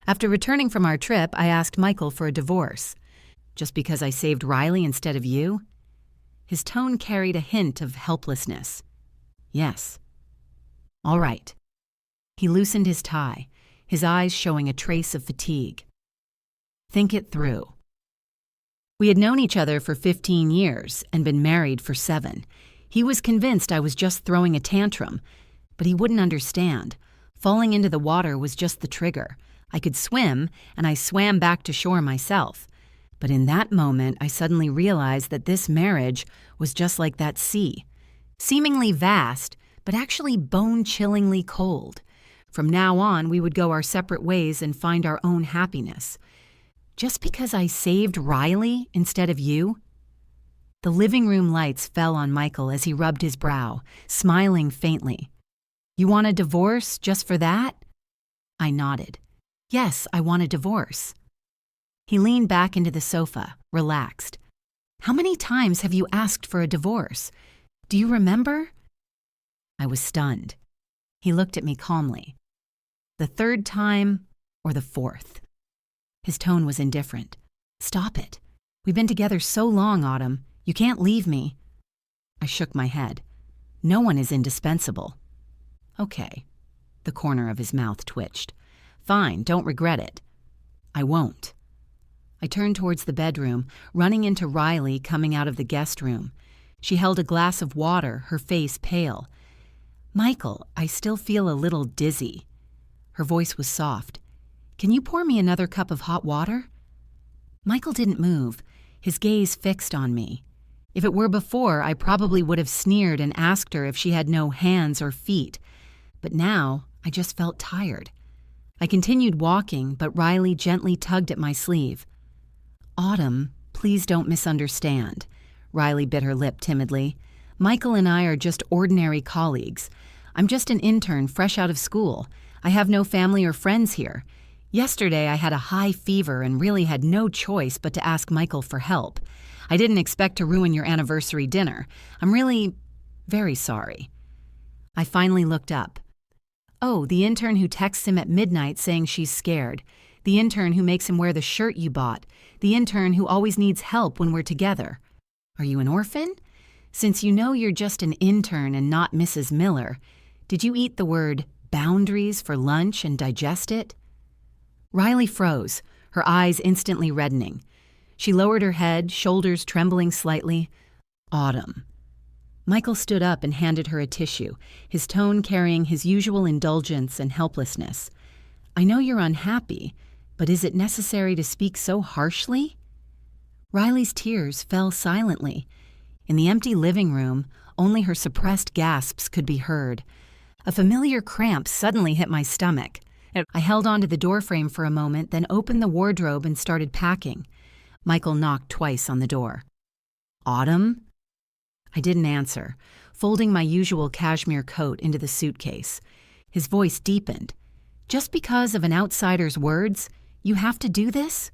After returning from our trip, I asked Michael for a divorce. Just because I saved Riley instead of you? His tone carried a hint of helplessness. Yes. All right. He loosened his tie, his eyes showing a trace of fatigue. Think it through. We had known each other for 15 years and been married for 7. He was convinced I was just throwing a tantrum, but he wouldn't understand. Falling into the water was just the trigger. I could swim, and I swam back to shore myself. But in that moment, I suddenly realized that this marriage was just like that sea. Seemingly vast, but actually bone-chillingly cold. From now on, we would go our separate ways and find our own happiness. Just because I saved Riley instead of you? The living room lights fell on Michael as he rubbed his brow, smiling faintly. You want a divorce just for that? I nodded. Yes, I want a divorce. He leaned back into the sofa, relaxed. How many times have you asked for a divorce? Do you remember? I was stunned. He looked at me calmly. The 3rd time or the 4th? His tone was indifferent. Stop it. We've been together so long, Autumn. You can't leave me. I shook my head. No one is indispensable. Okay. The corner of his mouth twitched. Fine, don't regret it. I won't. I turned towards the bedroom, running into Riley coming out of the guest room. She held a glass of water, her face pale. Michael, I still feel a little dizzy. Her voice was soft. Can you pour me another cup of hot water? Michael didn't move, his gaze fixed on me. If it were before, I probably would have sneered and asked her if she had no hands or feet. But now, I just felt tired. I continued walking, but Riley gently tugged at my sleeve. Autumn, please don't misunderstand. Riley bit her lip timidly. Michael and I are just ordinary colleagues. I'm just an intern fresh out of school. I have no family or friends here. Yesterday I had a high fever and really had no choice but to ask Michael for help. I didn't expect to ruin your anniversary dinner. I'm really very sorry. I finally looked up. Oh, the intern who texts him at midnight saying she's scared. The intern who makes him wear the shirt you bought. The intern who always needs help when we're together. Are you an orphan? Since you know you're just an intern and not Mrs. Miller, did you eat the word boundaries for lunch and digest it? Riley froze, her eyes instantly reddening. She lowered her head, shoulders trembling slightly. Autumn. Michael stood up and handed her a tissue, his tone carrying his usual indulgence and helplessness. I know you're unhappy, but is it necessary to speak so harshly? Riley's tears fell silently. In the empty living room, only her suppressed gasps could be heard. A familiar cramp suddenly hit my stomach. I held onto the doorframe for a moment, then opened the wardrobe and started packing. Michael knocked twice on the door. Autumn? I didn't answer, folding my usual cashmere coat into the suitcase. His voice deepened. Just because of an outsider's words, you have to do this?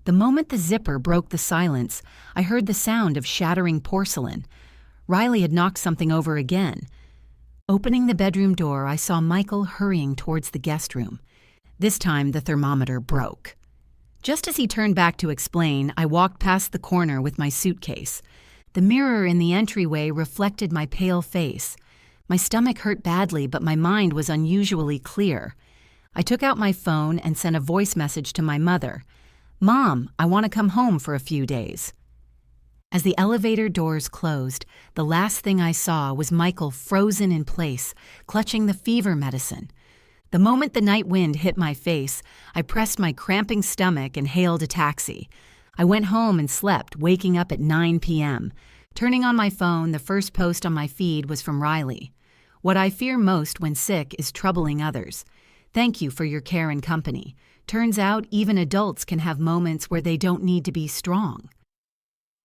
The moment the zipper broke the silence, I heard the sound of shattering porcelain. Riley had knocked something over again. Opening the bedroom door, I saw Michael hurrying towards the guest room. This time, the thermometer broke. Just as he turned back to explain, I walked past the corner with my suitcase. The mirror in the entryway reflected my pale face. My stomach hurt badly, but my mind was unusually clear. I took out my phone and sent a voice message to my mother. Mom, I want to come home for a few days. As the elevator doors closed, the last thing I saw was Michael frozen in place, clutching the fever medicine. The moment the night wind hit my face, I pressed my cramping stomach and hailed a taxi. I went home and slept, waking up at 9 p.m. Turning on my phone, the first post on my feed was from Riley. What I fear most when sick is troubling others. Thank you for your care and company. Turns out even adults can have moments where they don't need to be strong.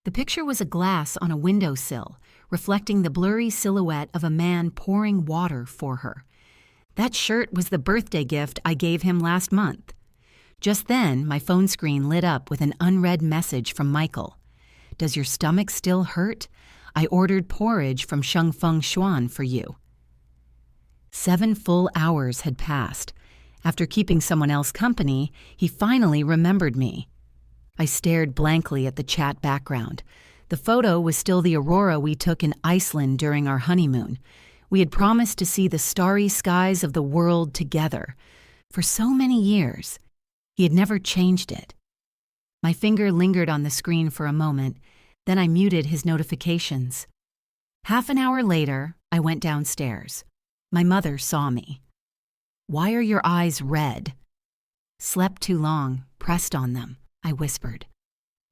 The picture was a glass on a windowsill, reflecting the blurry silhouette of a man pouring water for her. That shirt was the birthday gift I gave him last month. Just then, my phone screen lit up with an unread message from Michael. Does your stomach still hurt? I ordered porridge from Shengfeng Xuan for you. 7 full hours had passed. After keeping someone else company, he finally remembered me. I stared blankly at the chat background. The photo was still the aurora we took in Iceland during our honeymoon. We had promised to see the starry skies of the world together. For so many years, he had never changed it. My finger lingered on the screen for a moment, then I muted his notifications. Half an hour later, I went downstairs. My mother saw me. "Why are your eyes red?" "Slept too long, pressed on them," I whispered.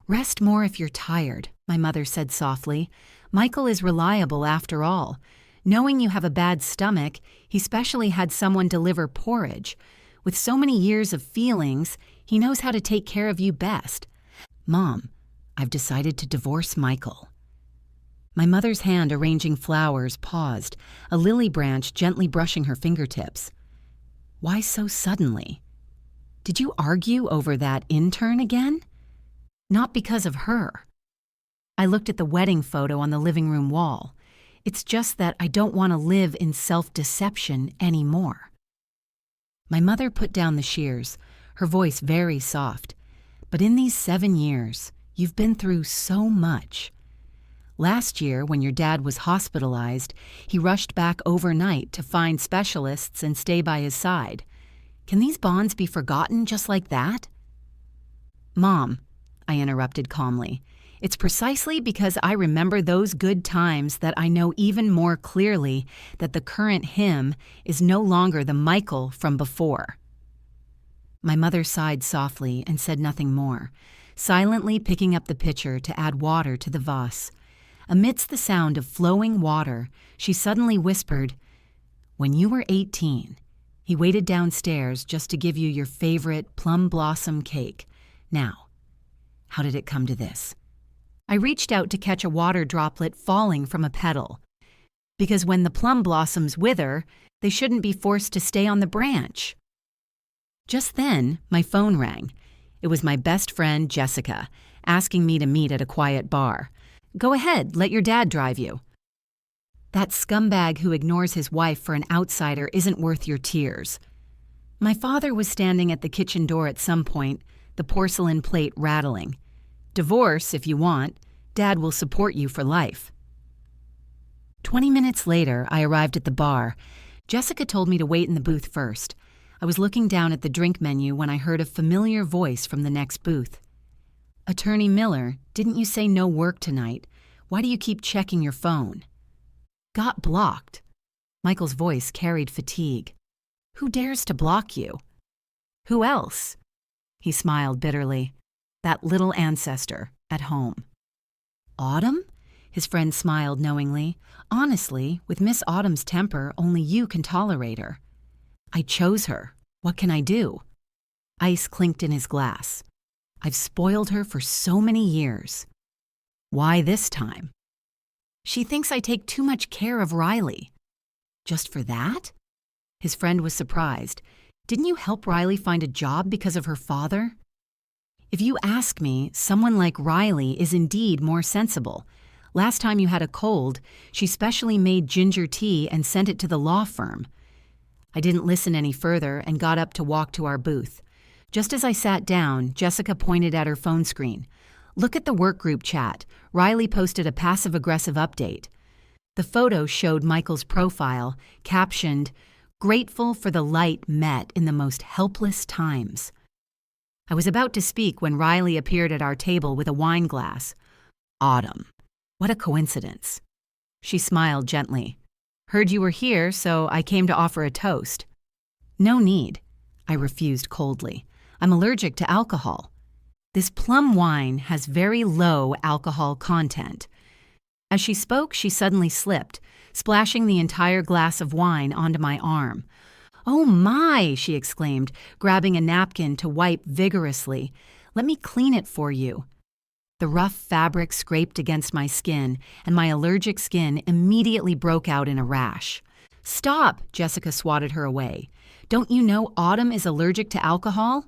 "Rest more if you're tired," my mother said softly. "Michael is reliable after all. Knowing you have a bad stomach, he specially had someone deliver porridge. With so many years of feelings, he knows how to take care of you best. Mom, I've decided to divorce Michael." My mother's hand arranging flowers paused, a lily branch gently brushing her fingertips. "Why so suddenly? Did you argue over that intern again?" "Not because of her." I looked at the wedding photo on the living room wall. "It's just that I don't want to live in self-deception anymore." My mother put down the shears, her voice very soft. "But in these 7 years, you've been through so much. Last year, when your dad was hospitalized, he rushed back overnight to find specialists and stay by his side. Can these bonds be forgotten just like that?" "Mom," I interrupted calmly, "it's precisely because I remember those good times that I know even more clearly that the current him is no longer the Michael from before." My mother sighed softly and said nothing more, silently picking up the pitcher to add water to the vase. Amidst the sound of flowing water, she suddenly whispered, "When you were 18, he waited downstairs just to give you your favorite plum blossom cake. Now, how did it come to this?" I reached out to catch a water droplet falling from a petal. "Because when the plum blossoms wither, they shouldn't be forced to stay on the branch." Just then, my phone rang. It was my best friend, Jessica, asking me to meet at a quiet bar. "Go ahead, let your dad drive you." "That scumbag who ignores his wife for an outsider isn't worth your tears." My father was standing at the kitchen door at some point, the porcelain plate rattling. "Divorce, if you want. Dad will support you for life." 20 minutes later, I arrived at the bar. Jessica told me to wait in the booth first. I was looking down at the drink menu when I heard a familiar voice from the next booth. "Attorney Miller, didn't you say no work tonight? Why do you keep checking your phone?" "Got blocked." Michael's voice carried fatigue. "Who dares to block you?" "Who else?" He smiled bitterly. "That little ancestor at home." "Autumn?" His friend smiled knowingly. "Honestly, with Miss Autumn's temper, only you can tolerate her." "I chose her. What can I do?" Ice clinked in his glass. "I've spoiled her for so many years." "Why this time?" "She thinks I take too much care of Riley." "Just for that?" His friend was surprised. "Didn't you help Riley find a job because of her father?" "If you ask me, someone like Riley is indeed more sensible. Last time you had a cold, she specially made ginger tea and sent it to the law firm." I didn't listen any further and got up to walk to our booth. Just as I sat down, Jessica pointed at her phone screen. "Look at the workgroup chat. Riley posted a passive-aggressive update." The photo showed Michael's profile, captioned, "Grateful for the light met in the most helpless times." I was about to speak when Riley appeared at our table with a wine glass. "Autumn. What a coincidence." She smiled gently. "Heard you were here, so I came to offer a toast." "No need." I refused coldly. "I'm allergic to alcohol." "This plum wine has very low alcohol content." As she spoke, she suddenly slipped, splashing the entire glass of wine onto my arm. "Oh my!" she exclaimed, grabbing a napkin to wipe vigorously. "Let me clean it for you." The rough fabric scraped against my skin, and my allergic skin immediately broke out in a rash. "Stop!" Jessica swatted her away. "Don't you know Autumn is allergic to alcohol?"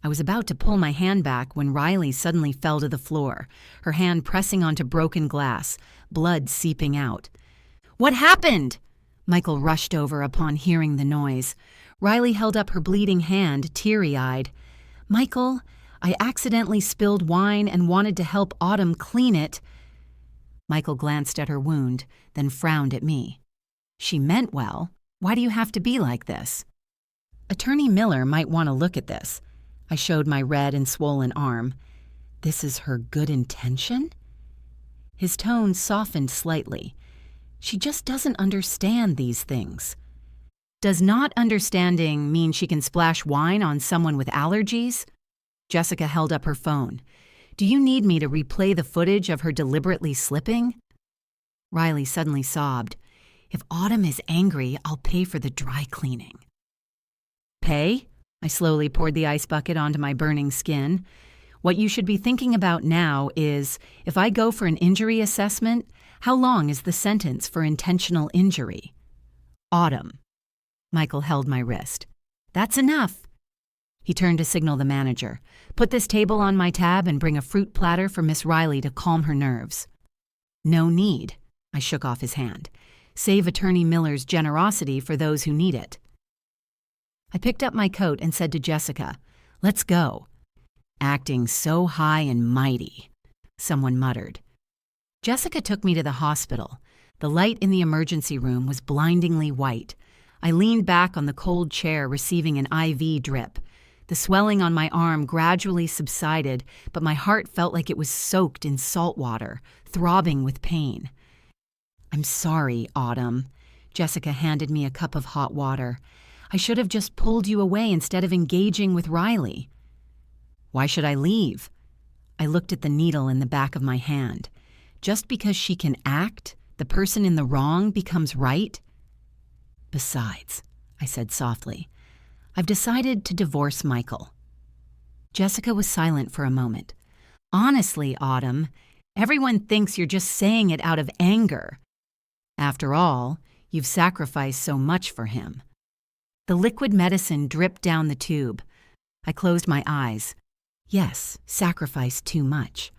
I was about to pull my hand back when Riley suddenly fell to the floor, her hand pressing onto broken glass, blood seeping out. "What happened?" Michael rushed over upon hearing the noise. Riley held up her bleeding hand, teary-eyed. "Michael, I accidentally spilled wine and wanted to help Autumn clean it." Michael glanced at her wound, then frowned at me. "She meant well. Why do you have to be like this?" "Attorney Miller might want to look at this." I showed my red and swollen arm. "This is her good intention?" His tone softened slightly. "She just doesn't understand these things." "Does not understanding mean she can splash wine on someone with allergies?" Jessica held up her phone. "Do you need me to replay the footage of her deliberately slipping?" Riley suddenly sobbed. "If Autumn is angry, I'll pay for the dry cleaning." "Pay?" I slowly poured the ice bucket onto my burning skin. "What you should be thinking about now is, if I go for an injury assessment, how long is the sentence for intentional injury?" "Autumn." Michael held my wrist. "That's enough." He turned to signal the manager. "Put this table on my tab and bring a fruit platter for Miss Riley to calm her nerves." "No need." I shook off his hand. "Save Attorney Miller's generosity for those who need it." I picked up my coat and said to Jessica, "Let's go." "Acting so high and mighty," someone muttered. Jessica took me to the hospital. The light in the emergency room was blindingly white. I leaned back on the cold chair receiving an IV drip. The swelling on my arm gradually subsided, but my heart felt like it was soaked in salt water, throbbing with pain. "I'm sorry, Autumn." Jessica handed me a cup of hot water. "I should have just pulled you away instead of engaging with Riley." "Why should I leave?" I looked at the needle in the back of my hand. Just because she can act, the person in the wrong becomes right? "Besides," I said softly, "I've decided to divorce Michael." Jessica was silent for a moment. "Honestly, Autumn, everyone thinks you're just saying it out of anger. After all, you've sacrificed so much for him." The liquid medicine dripped down the tube. I closed my eyes. Yes, sacrificed too much.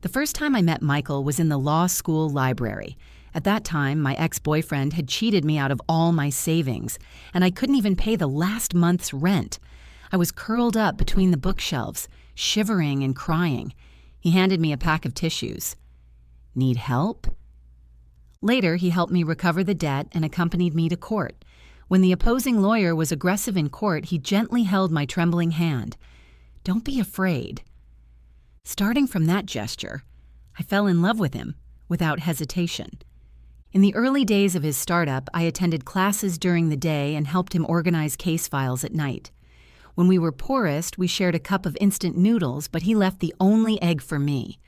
The first time I met Michael was in the law school library. At that time, my ex-boyfriend had cheated me out of all my savings, and I couldn't even pay the last month's rent. I was curled up between the bookshelves, shivering and crying. He handed me a pack of tissues. "Need help?" Later, he helped me recover the debt and accompanied me to court. When the opposing lawyer was aggressive in court, he gently held my trembling hand. "Don't be afraid." Starting from that gesture, I fell in love with him, without hesitation. In the early days of his startup, I attended classes during the day and helped him organize case files at night. When we were poorest, we shared a cup of instant noodles, but he left the only egg for me.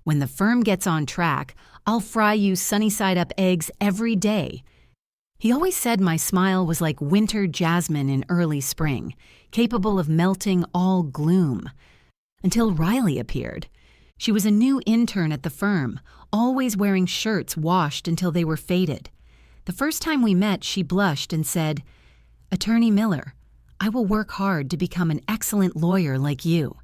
"When the firm gets on track, I'll fry you sunny-side-up eggs every day." He always said my smile was like winter jasmine in early spring, capable of melting all gloom. Until Riley appeared. She was a new intern at the firm, always wearing shirts washed until they were faded. The first time we met, she blushed and said, "Attorney Miller, I will work hard to become an excellent lawyer like you."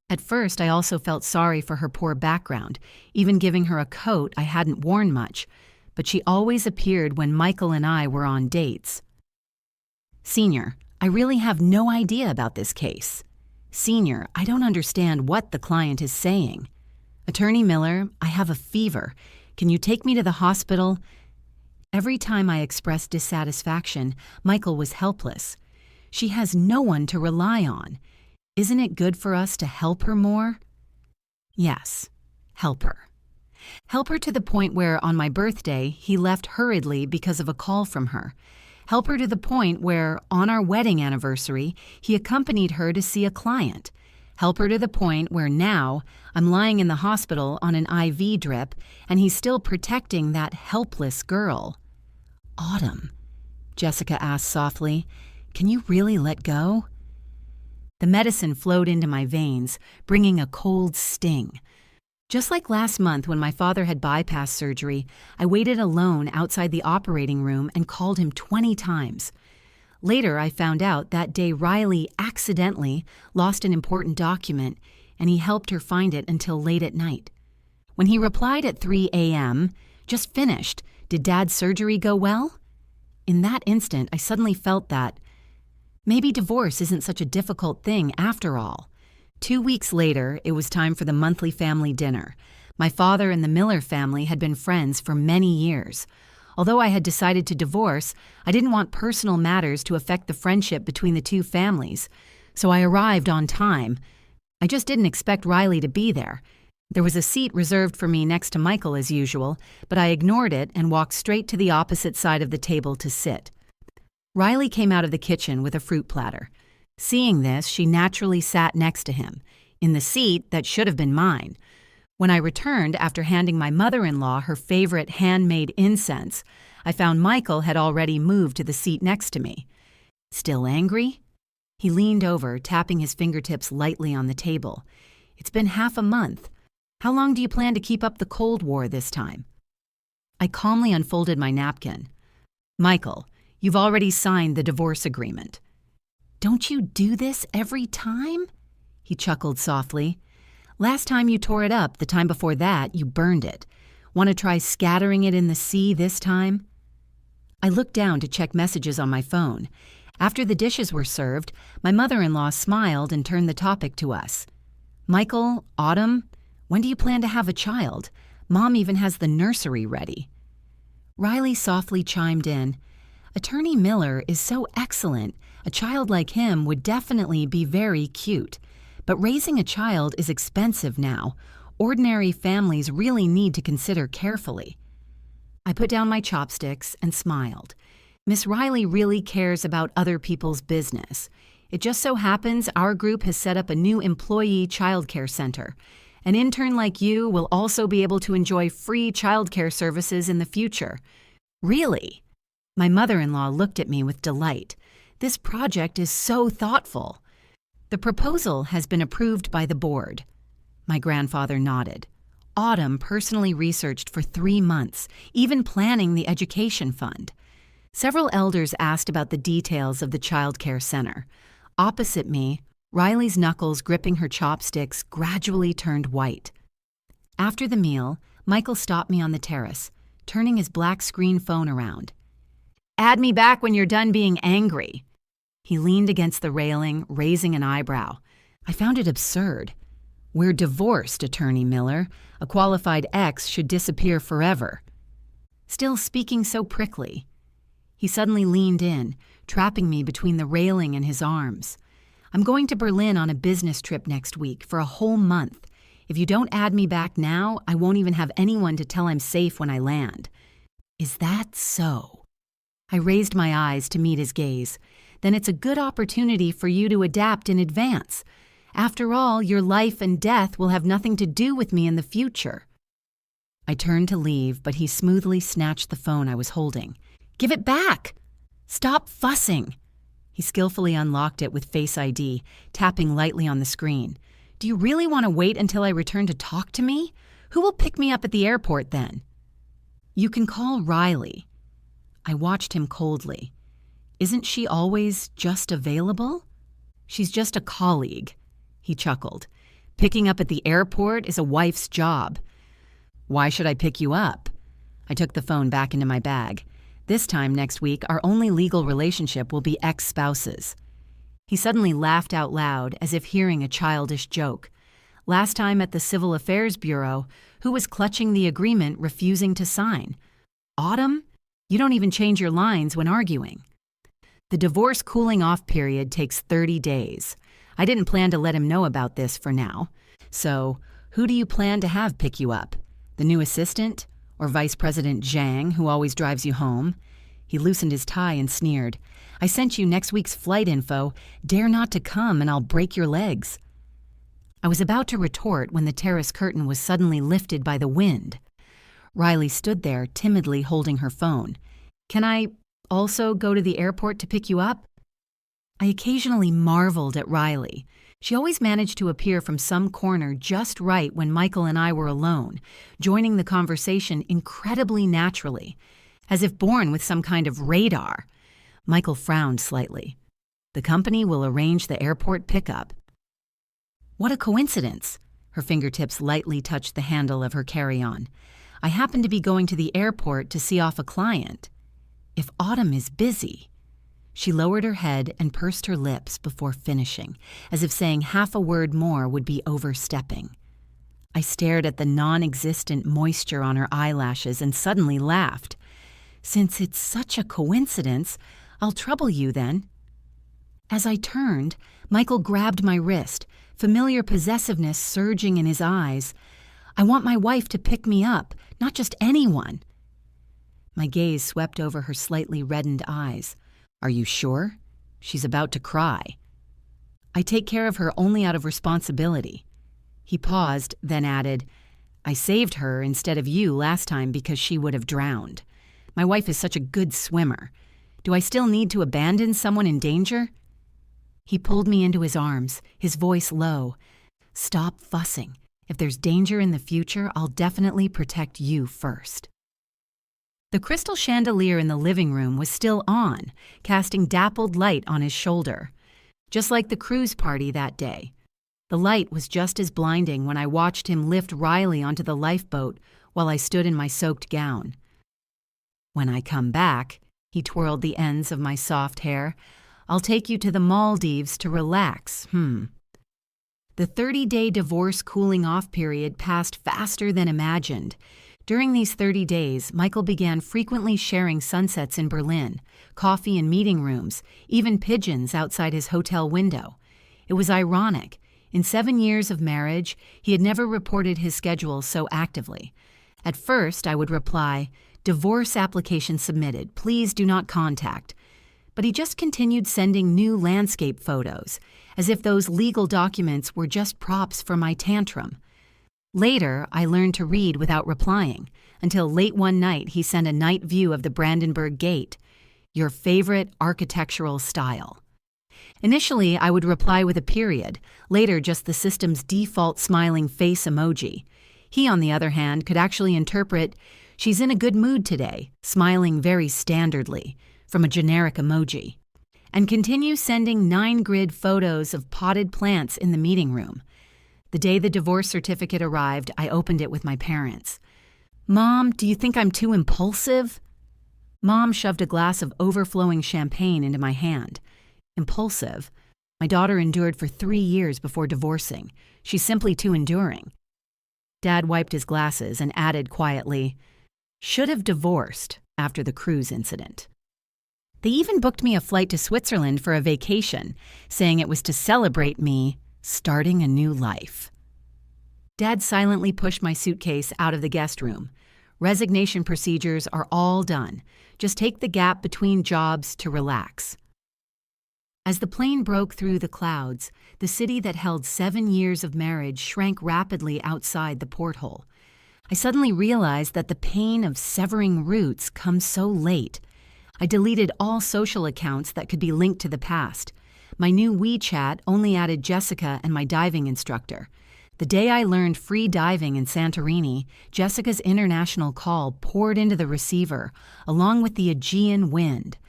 At first, I also felt sorry for her poor background, even giving her a coat I hadn't worn much, but she always appeared when Michael and I were on dates. "Senior, I really have no idea about this case." "Senior, I don't understand what the client is saying." "Attorney Miller, I have a fever. Can you take me to the hospital?" Every time I expressed dissatisfaction, Michael was helpless. "She has no one to rely on. Isn't it good for us to help her more?" Yes, help her. Help her to the point where, on my birthday, he left hurriedly because of a call from her. Help her to the point where, on our wedding anniversary, he accompanied her to see a client. Help her to the point where now I'm lying in the hospital on an IV drip and he's still protecting that helpless girl. "Autumn," Jessica asked softly, "can you really let go?" The medicine flowed into my veins, bringing a cold sting. Just like last month when my father had bypass surgery, I waited alone outside the operating room and called him 20 times. Later, I found out that day Riley accidentally lost an important document, and he helped her find it until late at night. When he replied at 3 a.m., "Just finished. Did Dad's surgery go well?" In that instant, I suddenly felt that maybe divorce isn't such a difficult thing after all. 2 weeks later, it was time for the monthly family dinner. My father and the Miller family had been friends for many years. Although I had decided to divorce, I didn't want personal matters to affect the friendship between the two families, so I arrived on time. I just didn't expect Riley to be there. There was a seat reserved for me next to Michael as usual, but I ignored it and walked straight to the opposite side of the table to sit. Riley came out of the kitchen with a fruit platter. Seeing this, she naturally sat next to him, in the seat that should have been mine. When I returned after handing my mother-in-law her favorite handmade incense, I found Michael had already moved to the seat next to me. Still angry? He leaned over, tapping his fingertips lightly on the table. It's been half a month. How long do you plan to keep up the Cold War this time? I calmly unfolded my napkin. Michael, you've already signed the divorce agreement. Don't you do this every time? He chuckled softly. Last time you tore it up, the time before that, you burned it. Want to try scattering it in the sea this time? I looked down to check messages on my phone. After the dishes were served, my mother-in-law smiled and turned the topic to us. Michael, Autumn, when do you plan to have a child? Mom even has the nursery ready. Riley softly chimed in. Attorney Miller is so excellent. A child like him would definitely be very cute. But raising a child is expensive now. Ordinary families really need to consider carefully. I put down my chopsticks and smiled. Miss Riley really cares about other people's business. It just so happens our group has set up a new employee childcare center. An intern like you will also be able to enjoy free childcare services in the future. Really? My mother-in-law looked at me with delight. This project is so thoughtful. The proposal has been approved by the board. My grandfather nodded. Autumn personally researched for 3 months, even planning the education fund. Several elders asked about the details of the child care center. Opposite me, Riley's knuckles gripping her chopsticks gradually turned white. After the meal, Michael stopped me on the terrace, turning his black screen phone around. Add me back when you're done being angry. He leaned against the railing, raising an eyebrow. I found it absurd. We're divorced, Attorney Miller. A qualified ex should disappear forever. Still speaking so prickly. He suddenly leaned in, trapping me between the railing and his arms. I'm going to Berlin on a business trip next week for a whole month. If you don't add me back now, I won't even have anyone to tell I'm safe when I land. Is that so? I raised my eyes to meet his gaze. Then it's a good opportunity for you to adapt in advance. After all, your life and death will have nothing to do with me in the future. I turned to leave, but he smoothly snatched the phone I was holding. Give it back! Stop fussing! He skillfully unlocked it with Face ID, tapping lightly on the screen. Do you really want to wait until I return to talk to me? Who will pick me up at the airport then? You can call Riley. I watched him coldly. Isn't she always just available? She's just a colleague, he chuckled. Picking up at the airport is a wife's job. Why should I pick you up? I took the phone back into my bag. This time next week, our only legal relationship will be ex-spouses. He suddenly laughed out loud as if hearing a childish joke. Last time at the Civil Affairs Bureau, who was clutching the agreement, refusing to sign? Autumn? You don't even change your lines when arguing. The divorce cooling-off period takes 30 days. I didn't plan to let him know about this for now. So, who do you plan to have pick you up? The new assistant? Or Vice President Zhang, who always drives you home? He loosened his tie and sneered. I sent you next week's flight info. Dare not to come and I'll break your legs. I was about to retort when the terrace curtain was suddenly lifted by the wind. Riley stood there, timidly holding her phone. Can I also go to the airport to pick you up? I occasionally marveled at Riley. She always managed to appear from some corner just right when Michael and I were alone, joining the conversation incredibly naturally, as if born with some kind of radar. Michael frowned slightly. The company will arrange the airport pickup. What a coincidence! Her fingertips lightly touched the handle of her carry-on. I happen to be going to the airport to see off a client. if Autumn is busy. She lowered her head and pursed her lips before finishing, as if saying half a word more would be overstepping. I stared at the non-existent moisture on her eyelashes and suddenly laughed. Since it's such a coincidence, I'll trouble you then. As I turned, Michael grabbed my wrist, familiar possessiveness surging in his eyes. I want my wife to pick me up, not just anyone. My gaze swept over her slightly reddened eyes. Are you sure? She's about to cry. I take care of her only out of responsibility. He paused, then added, I saved her instead of you last time because she would have drowned. My wife is such a good swimmer. Do I still need to abandon someone in danger? He pulled me into his arms, his voice low. Stop fussing. If there's danger in the future, I'll definitely protect you first. The crystal chandelier in the living room was still on, casting dappled light on his shoulder. Just like the cruise party that day. The light was just as blinding when I watched him lift Riley onto the lifeboat while I stood in my soaked gown. When I come back, he twirled the ends of my soft hair, I'll take you to the Maldives to relax, The 30-day divorce cooling-off period passed faster than imagined. During these 30 days, Michael began frequently sharing sunsets in Berlin, coffee in meeting rooms, even pigeons outside his hotel window. It was ironic. In 7 years of marriage, he had never reported his schedule so actively. At first, I would reply, divorce application submitted, please do not contact. But he just continued sending new landscape photos, as if those legal documents were just props for my tantrum. Later, I learned to read without replying, until late one night he sent a night view of the Brandenburg Gate, your favorite architectural style. Initially, I would reply with a period, later just the system's default smiling face emoji. He, on the other hand, could actually interpret, she's in a good mood today, smiling very standardly, from a generic emoji, and continue sending 9-grid photos of potted plants in the meeting room. The day the divorce certificate arrived, I opened it with my parents. Mom, do you think I'm too impulsive? Mom shoved a glass of overflowing champagne into my hand. Impulsive? My daughter endured for 3 years before divorcing. She's simply too enduring. Dad wiped his glasses and added quietly, should have divorced after the cruise incident. They even booked me a flight to Switzerland for a vacation, saying it was to celebrate me starting a new life. Dad silently pushed my suitcase out of the guest room. Resignation procedures are all done. Just take the gap between jobs to relax. As the plane broke through the clouds, the city that held 7 years of marriage shrank rapidly outside the porthole. I suddenly realized that the pain of severing roots comes so late. I deleted all social accounts that could be linked to the past. My new WeChat only added Jessica and my diving instructor. The day I learned free diving in Santorini, Jessica's international call poured into the receiver, along with the Aegean wind.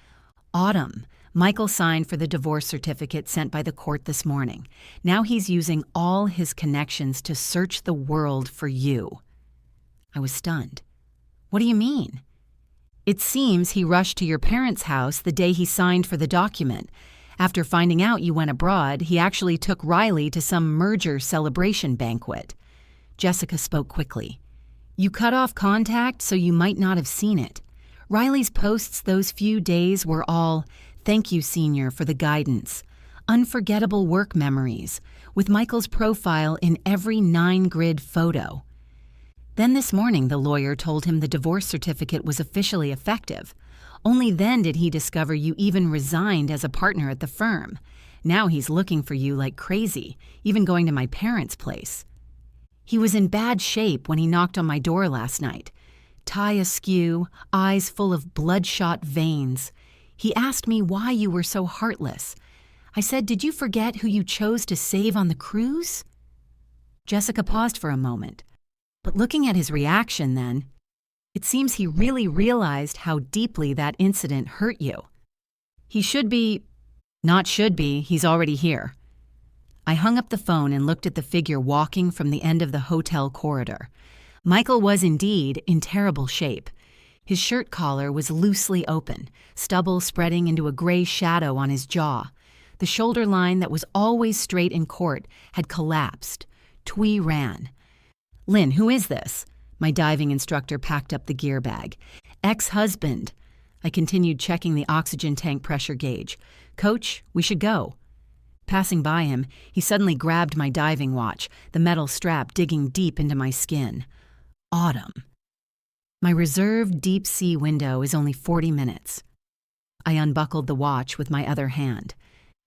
Autumn. Michael signed for the divorce certificate sent by the court this morning. Now he's using all his connections to search the world for you. I was stunned. What do you mean? It seems he rushed to your parents' house the day he signed for the document. After finding out you went abroad, he actually took Riley to some merger celebration banquet. Jessica spoke quickly. You cut off contact so you might not have seen it. Riley's posts those few days were all, thank you, senior, for the guidance. Unforgettable work memories, with Michael's profile in every 9-grid photo. Then this morning, the lawyer told him the divorce certificate was officially effective. Only then did he discover you even resigned as a partner at the firm. Now he's looking for you like crazy, even going to my parents' place. He was in bad shape when he knocked on my door last night. Tie askew, eyes full of bloodshot veins. He asked me why you were so heartless. I said, did you forget who you chose to save on the cruise? Jessica paused for a moment. But looking at his reaction then, it seems he really realized how deeply that incident hurt you. He should be, not should be, he's already here. I hung up the phone and looked at the figure walking from the end of the hotel corridor. Michael was indeed in terrible shape. His shirt collar was loosely open, stubble spreading into a gray shadow on his jaw. The shoulder line that was always straight in court had collapsed. Twee ran. "Lynn, who is this?" My diving instructor packed up the gear bag. "Ex-husband." I continued checking the oxygen tank pressure gauge. "Coach, we should go." Passing by him, he suddenly grabbed my diving watch, the metal strap digging deep into my skin. Autumn. My reserved deep-sea window is only 40 minutes. I unbuckled the watch with my other hand.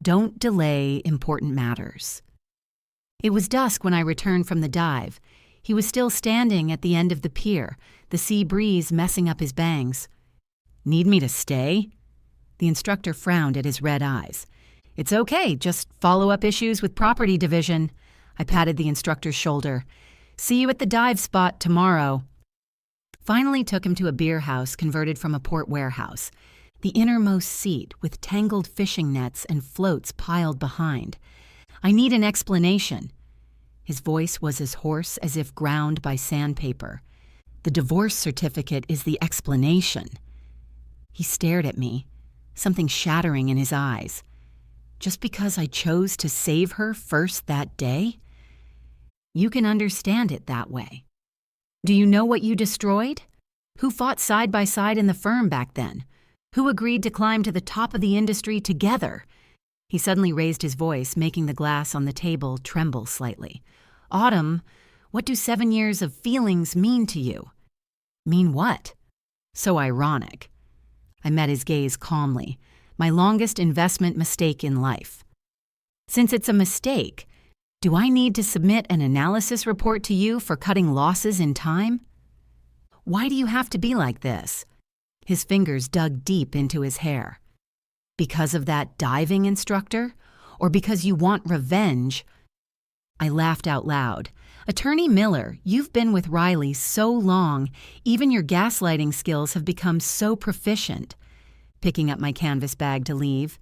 Don't delay important matters. It was dusk when I returned from the dive. He was still standing at the end of the pier, the sea breeze messing up his bangs. "Need me to stay?" The instructor frowned at his red eyes. "It's okay, just follow-up issues with property division." I patted the instructor's shoulder. "See you at the dive spot tomorrow." Finally took him to a beer house converted from a port warehouse. The innermost seat with tangled fishing nets and floats piled behind. "I need an explanation." His voice was as hoarse as if ground by sandpaper. "The divorce certificate is the explanation." He stared at me, something shattering in his eyes. Just because I chose to save her first that day? You can understand it that way. Do you know what you destroyed? Who fought side by side in the firm back then? Who agreed to climb to the top of the industry together? He suddenly raised his voice, making the glass on the table tremble slightly. "Autumn, what do 7 years of feelings mean to you?" "Mean what?" So ironic. I met his gaze calmly. My longest investment mistake in life. Since it's a mistake, do I need to submit an analysis report to you for cutting losses in time? Why do you have to be like this? His fingers dug deep into his hair. Because of that diving instructor? Or because you want revenge? I laughed out loud. "Attorney Miller, you've been with Riley so long, even your gaslighting skills have become so proficient." Picking up my canvas bag to leave.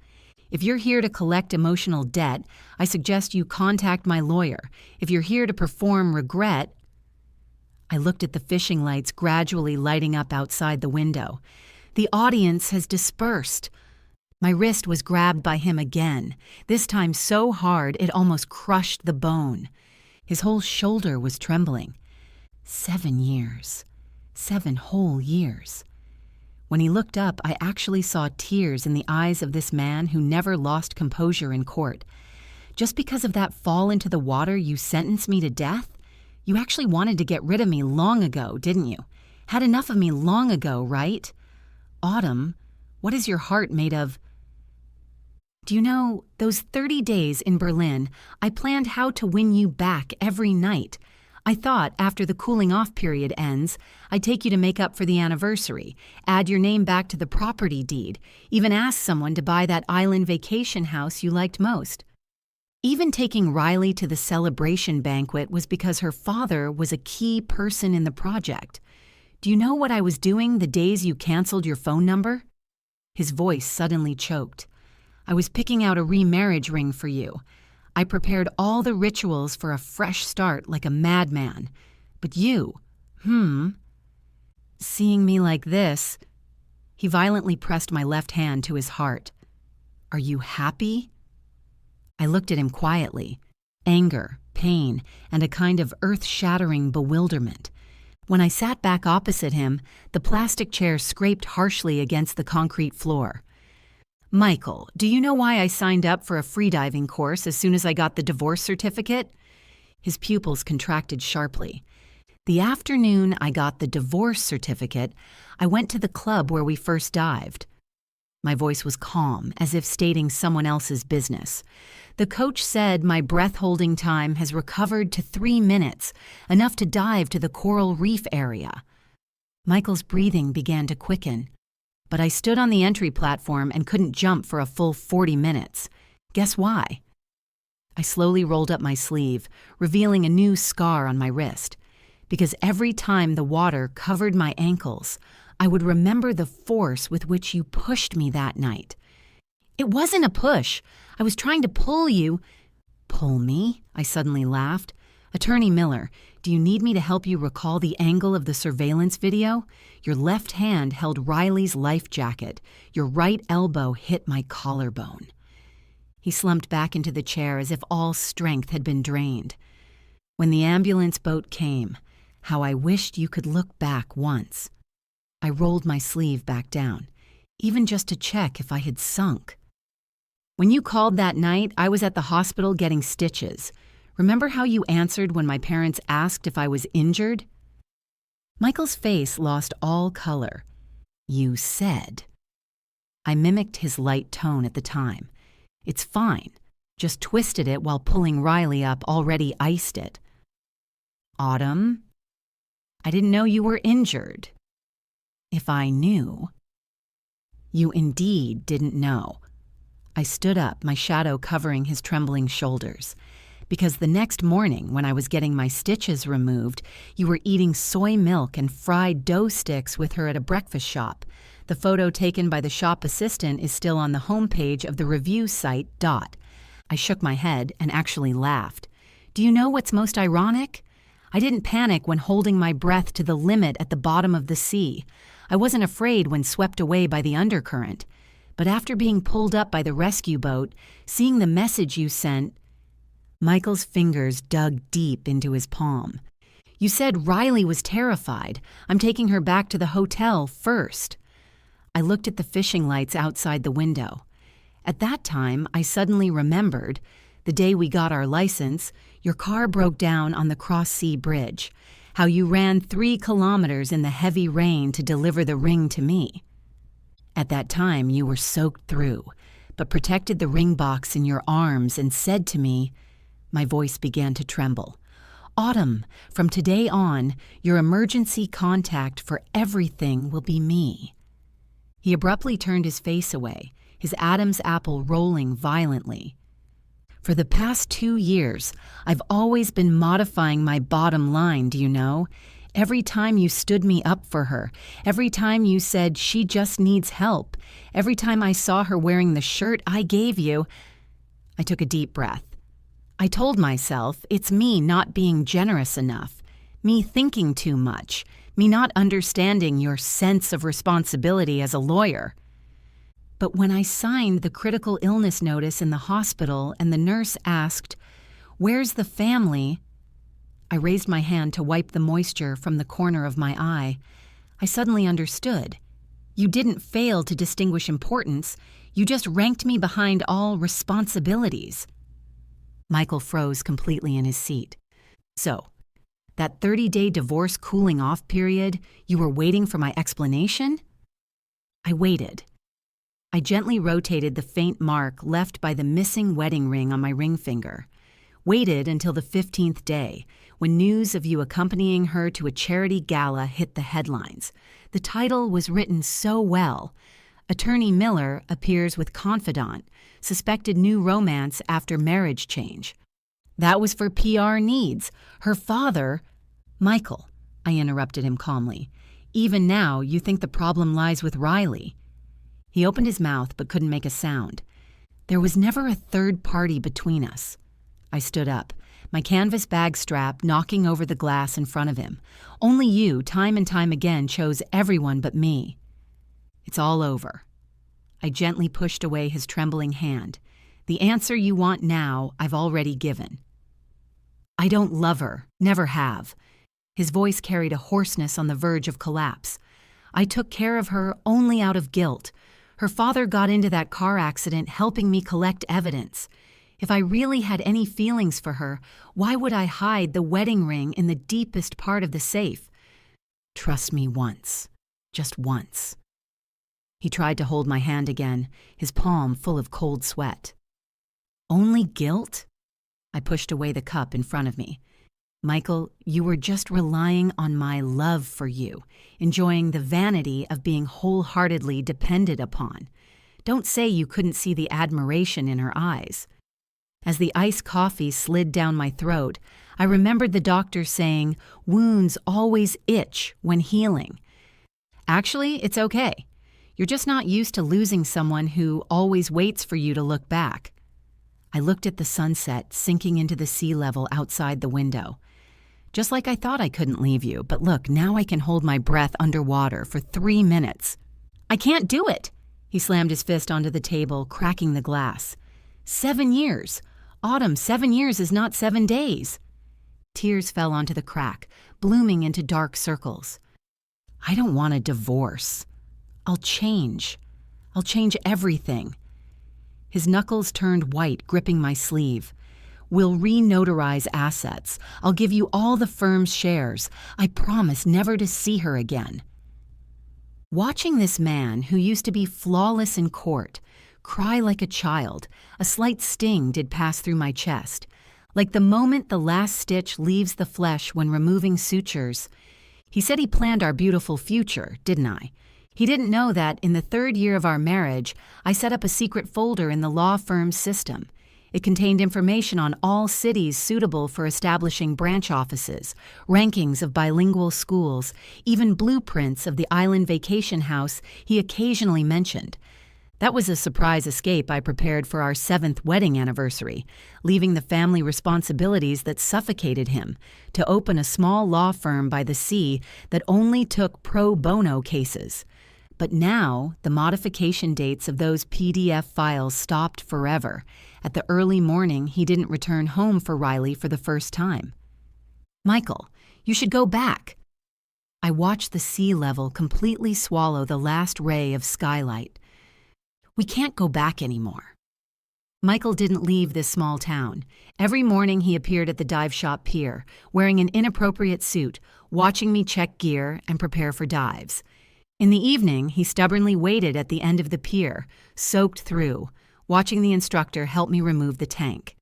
"If you're here to collect emotional debt, I suggest you contact my lawyer. If you're here to perform regret..." I looked at the fishing lights gradually lighting up outside the window. The audience has dispersed. My wrist was grabbed by him again, this time so hard it almost crushed the bone. His whole shoulder was trembling. 7 years. 7 whole years. When he looked up, I actually saw tears in the eyes of this man who never lost composure in court. "Just because of that fall into the water, you sentenced me to death? You actually wanted to get rid of me long ago, didn't you? Had enough of me long ago, right? Autumn, what is your heart made of?" "Do you know, those 30 days in Berlin, I planned how to win you back every night. I thought after the cooling-off period ends, I'd take you to make up for the anniversary, add your name back to the property deed, even ask someone to buy that island vacation house you liked most. Even taking Riley to the celebration banquet was because her father was a key person in the project. Do you know what I was doing the days you canceled your phone number?" His voice suddenly choked. "I was picking out a remarriage ring for you. I prepared all the rituals for a fresh start like a madman. But you, seeing me like this..." He violently pressed my left hand to his heart. "Are you happy?" I looked at him quietly. Anger, pain, and a kind of earth-shattering bewilderment. When I sat back opposite him, the plastic chair scraped harshly against the concrete floor. "Michael, do you know why I signed up for a freediving course as soon as I got the divorce certificate?" His pupils contracted sharply. "The afternoon I got the divorce certificate, I went to the club where we first dived." My voice was calm, as if stating someone else's business. "The coach said my breath-holding time has recovered to 3 minutes, enough to dive to the coral reef area." Michael's breathing began to quicken. "But I stood on the entry platform and couldn't jump for a full 40 minutes. Guess why?" I slowly rolled up my sleeve, revealing a new scar on my wrist. Because every time the water covered my ankles, I would remember the force with which you pushed me that night. "It wasn't a push. I was trying to pull you..." "Pull me?" I suddenly laughed. Attorney Miller, do you need me to help you recall the angle of the surveillance video? Your left hand held Riley's life jacket. Your right elbow hit my collarbone. He slumped back into the chair as if all strength had been drained. When the ambulance boat came, how I wished you could look back once. I rolled my sleeve back down, even just to check if I had sunk. When you called that night, I was at the hospital getting stitches. Remember how you answered when my parents asked if I was injured? Michael's face lost all color. You said. I mimicked his light tone at the time. It's fine. Just twisted it while pulling Riley up, already iced it. Autumn? I didn't know you were injured. If I knew. You indeed didn't know. I stood up, my shadow covering his trembling shoulders. Because the next morning, when I was getting my stitches removed, you were eating soy milk and fried dough sticks with her at a breakfast shop. The photo taken by the shop assistant is still on the homepage of the review site, Dot. I shook my head and actually laughed. Do you know what's most ironic? I didn't panic when holding my breath to the limit at the bottom of the sea. I wasn't afraid when swept away by the undercurrent. But after being pulled up by the rescue boat, seeing the message you sent, Michael's fingers dug deep into his palm. You said Riley was terrified. I'm taking her back to the hotel first. I looked at the fishing lights outside the window. At that time, I suddenly remembered, the day we got our license, your car broke down on the Cross-Sea Bridge, how you ran 3 kilometers in the heavy rain to deliver the ring to me. At that time, you were soaked through, but protected the ring box in your arms and said to me, my voice began to tremble, Autumn, from today on, your emergency contact for everything will be me. He abruptly turned his face away, his Adam's apple rolling violently. For the past 2 years, I've always been modifying my bottom line, do you know? Every time you stood me up for her, every time you said she just needs help, every time I saw her wearing the shirt I gave you, I took a deep breath. I told myself it's me not being generous enough, me thinking too much, me not understanding your sense of responsibility as a lawyer. But when I signed the critical illness notice in the hospital and the nurse asked, "Where's the family?" I raised my hand to wipe the moisture from the corner of my eye. I suddenly understood. You didn't fail to distinguish importance, you just ranked me behind all responsibilities. Michael froze completely in his seat. So, that 30-day divorce cooling off period, you were waiting for my explanation? I waited. I gently rotated the faint mark left by the missing wedding ring on my ring finger. Waited until the 15th day, when news of you accompanying her to a charity gala hit the headlines. The title was written so well. Attorney Miller appears with confidant, suspected new romance after marriage change. That was for PR needs. Her father... Michael, I interrupted him calmly. Even now, you think the problem lies with Riley. He opened his mouth but couldn't make a sound. There was never a third party between us. I stood up, my canvas bag strap knocking over the glass in front of him. Only you, time and time again, chose everyone but me. It's all over. I gently pushed away his trembling hand. The answer you want now, I've already given. I don't love her, never have. His voice carried a hoarseness on the verge of collapse. I took care of her only out of guilt. Her father got into that car accident helping me collect evidence. If I really had any feelings for her, why would I hide the wedding ring in the deepest part of the safe? Trust me once. Just once. He tried to hold my hand again, his palm full of cold sweat. Only guilt? I pushed away the cup in front of me. Michael, you were just relying on my love for you, enjoying the vanity of being wholeheartedly depended upon. Don't say you couldn't see the admiration in her eyes. As the iced coffee slid down my throat, I remembered the doctor saying, wounds always itch when healing. Actually, it's okay. You're just not used to losing someone who always waits for you to look back. I looked at the sunset sinking into the sea level outside the window. Just like I thought I couldn't leave you, but look, now I can hold my breath underwater for 3 minutes. I can't do it! He slammed his fist onto the table, cracking the glass. 7 years! Autumn, 7 years is not 7 days. Tears fell onto the crack, blooming into dark circles. I don't want a divorce. I'll change. I'll change everything. His knuckles turned white, gripping my sleeve. We'll re-notarize assets. I'll give you all the firm's shares. I promise never to see her again. Watching this man, who used to be flawless in court, cry like a child, a slight sting did pass through my chest. Like the moment the last stitch leaves the flesh when removing sutures. He said he planned our beautiful future, didn't I? He didn't know that in the 3rd year of our marriage, I set up a secret folder in the law firm's system. It contained information on all cities suitable for establishing branch offices, rankings of bilingual schools, even blueprints of the island vacation house he occasionally mentioned. That was a surprise escape I prepared for our 7th wedding anniversary, leaving the family responsibilities that suffocated him to open a small law firm by the sea that only took pro bono cases. But now, the modification dates of those PDF files stopped forever. At the early morning, he didn't return home for Riley for the first time. Michael, you should go back. I watched the sea level completely swallow the last ray of skylight. We can't go back anymore. Michael didn't leave this small town. Every morning he appeared at the dive shop pier, wearing an inappropriate suit, watching me check gear and prepare for dives. In the evening, he stubbornly waited at the end of the pier, soaked through, watching the instructor help me remove the tank.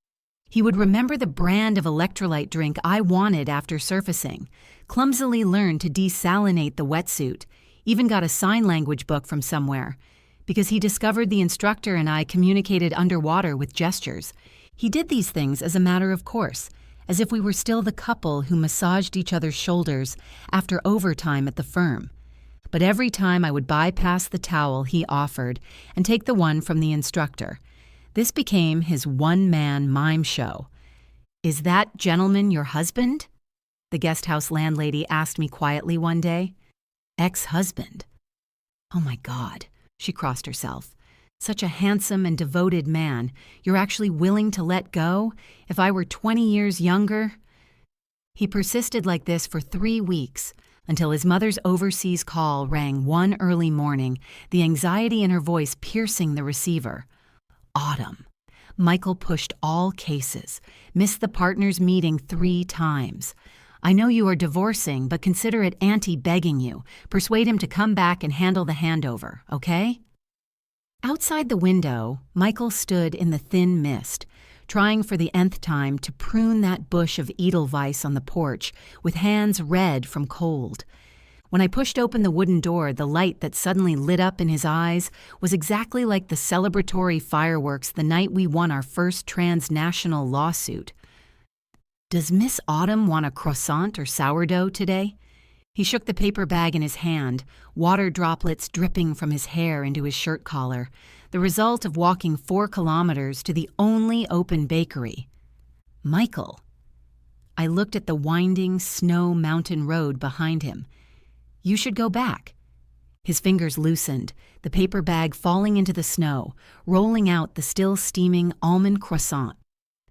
He would remember the brand of electrolyte drink I wanted after surfacing, clumsily learned to desalinate the wetsuit, even got a sign language book from somewhere. Because he discovered the instructor and I communicated underwater with gestures. He did these things as a matter of course, as if we were still the couple who massaged each other's shoulders after overtime at the firm. But every time I would bypass the towel he offered and take the one from the instructor. This became his one-man mime show. "Is that gentleman your husband?" the guest house landlady asked me quietly one day. Ex-husband. Oh my God, she crossed herself. Such a handsome and devoted man, you're actually willing to let go? If I were 20 years younger? He persisted like this for 3 weeks, until his mother's overseas call rang one early morning, the anxiety in her voice piercing the receiver. Autumn. Michael pushed all cases, missed the partners' meeting 3 times. I know you are divorcing, but consider it Auntie begging you. Persuade him to come back and handle the handover, okay? Outside the window, Michael stood in the thin mist, trying for the nth time to prune that bush of edelweiss on the porch with hands red from cold. When I pushed open the wooden door, the light that suddenly lit up in his eyes was exactly like the celebratory fireworks the night we won our first transnational lawsuit. "Does Miss Autumn want a croissant or sourdough today?" He shook the paper bag in his hand, water droplets dripping from his hair into his shirt collar, the result of walking 4 kilometers to the only open bakery. Michael. I looked at the winding snow mountain road behind him. You should go back. His fingers loosened, the paper bag falling into the snow, rolling out the still steaming almond croissant.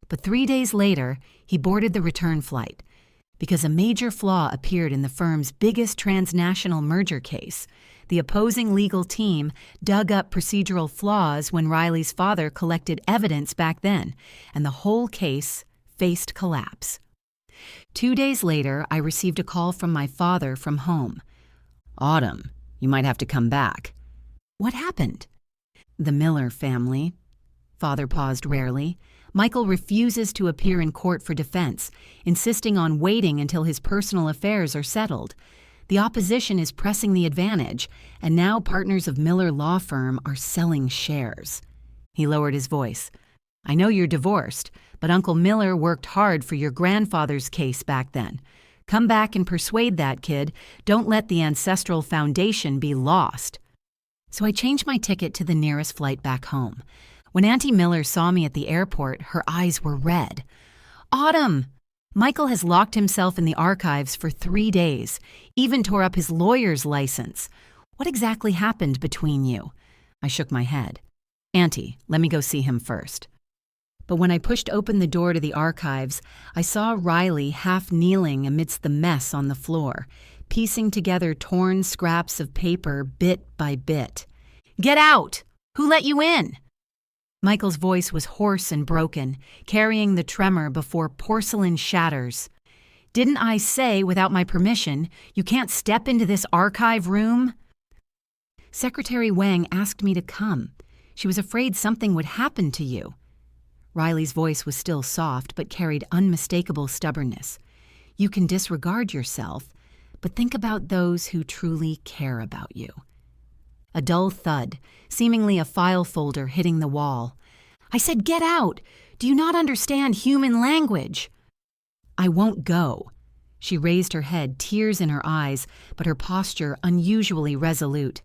But 3 days later, he boarded the return flight, because a major flaw appeared in the firm's biggest transnational merger case. The opposing legal team dug up procedural flaws when Riley's father collected evidence back then, and the whole case faced collapse. 2 days later, I received a call from my father from home. "Autumn, you might have to come back." "What happened?" "The Miller family." Father paused rarely. Michael refuses to appear in court for defense, insisting on waiting until his personal affairs are settled. The opposition is pressing the advantage, and now partners of Miller Law Firm are selling shares. He lowered his voice. "I know you're divorced, but Uncle Miller worked hard for your grandfather's case back then. Come back and persuade that kid. Don't let the ancestral foundation be lost." So I changed my ticket to the nearest flight back home. When Auntie Miller saw me at the airport, her eyes were red. Autumn! Michael has locked himself in the archives for 3 days, even tore up his lawyer's license. What exactly happened between you? I shook my head. Auntie, let me go see him first. But when I pushed open the door to the archives, I saw Riley half kneeling amidst the mess on the floor, piecing together torn scraps of paper bit by bit. Get out! Who let you in? Michael's voice was hoarse and broken, carrying the tremor before porcelain shatters. Didn't I say, without my permission, you can't step into this archive room? Secretary Wang asked me to come. She was afraid something would happen to you. Riley's voice was still soft, but carried unmistakable stubbornness. You can disregard yourself, but think about those who truly care about you. A dull thud, seemingly a file folder hitting the wall. I said, get out! Do you not understand human language? I won't go. She raised her head, tears in her eyes, but her posture unusually resolute.